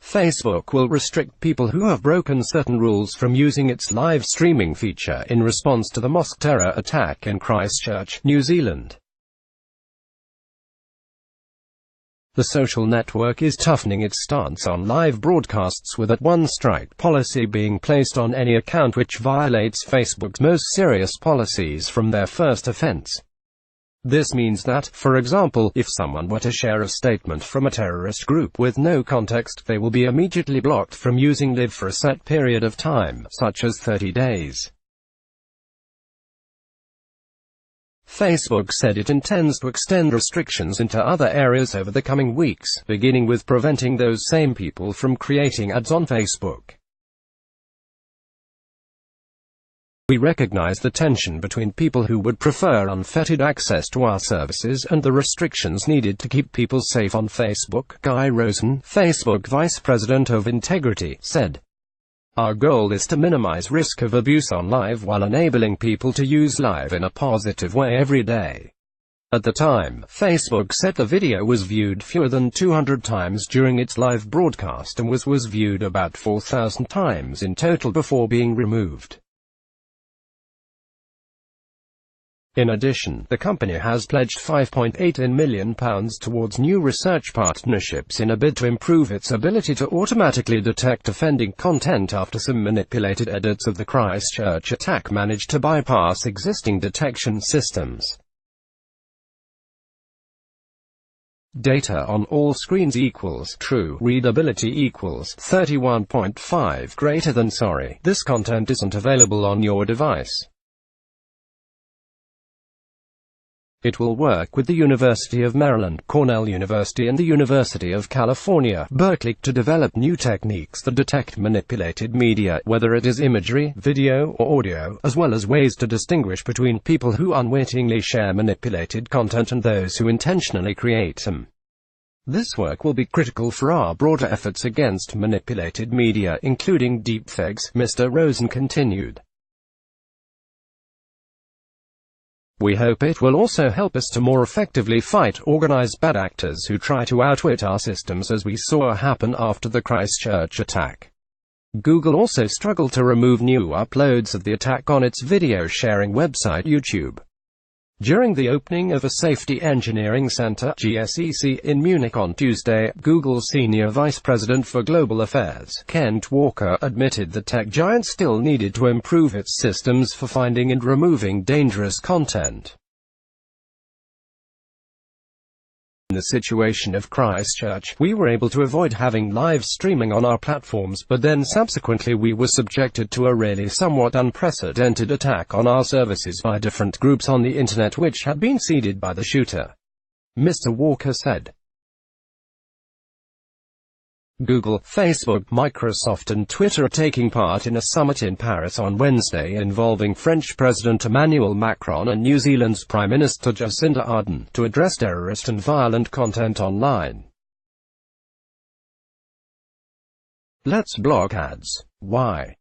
Facebook will restrict people who have broken certain rules from using its live streaming feature in response to the mosque terror attack in Christchurch, New Zealand. The social network is toughening its stance on live broadcasts, with a one-strike policy being placed on any account which violates Facebook's most serious policies from their first offense. This means that, for example, if someone were to share a statement from a terrorist group with no context, they will be immediately blocked from using Live for a set period of time, such as 30 days. Facebook said it intends to extend restrictions into other areas over the coming weeks, beginning with preventing those same people from creating ads on Facebook. We recognize the tension between people who would prefer unfettered access to our services and the restrictions needed to keep people safe on Facebook, Guy Rosen, Facebook Vice President of Integrity, said. Our goal is to minimize risk of abuse on Live while enabling people to use Live in a positive way every day. At the time, Facebook said the video was viewed fewer than 200 times during its live broadcast and was viewed about 4,000 times in total before being removed. In addition, the company has pledged £5.8 million towards new research partnerships in a bid to improve its ability to automatically detect offending content after some manipulated edits of the Christchurch attack managed to bypass existing detection systems. Data on all screens equals true. Readability equals 31.5 greater than sorry. This content isn't available on your device. It will work with the University of Maryland, Cornell University and the University of California, Berkeley, to develop new techniques that detect manipulated media, whether it is imagery, video, or audio, as well as ways to distinguish between people who unwittingly share manipulated content and those who intentionally create them. This work will be critical for our broader efforts against manipulated media, including deepfakes, Mr. Rosen continued. We hope it will also help us to more effectively fight organized bad actors who try to outwit our systems, as we saw happen after the Christchurch attack. Google also struggled to remove new uploads of the attack on its video sharing website YouTube. During the opening of a Safety Engineering Center (GSEC) in Munich on Tuesday, Google's Senior Vice President for Global Affairs, Kent Walker, admitted the tech giant still needed to improve its systems for finding and removing dangerous content. In the situation of Christchurch, we were able to avoid having live streaming on our platforms, but then subsequently we were subjected to a really somewhat unprecedented attack on our services by different groups on the internet which had been seeded by the shooter. Mr. Walker said. Google, Facebook, Microsoft and Twitter are taking part in a summit in Paris on Wednesday involving French President Emmanuel Macron and New Zealand's Prime Minister Jacinda Ardern, to address terrorist and violent content online. Let's block ads. Why?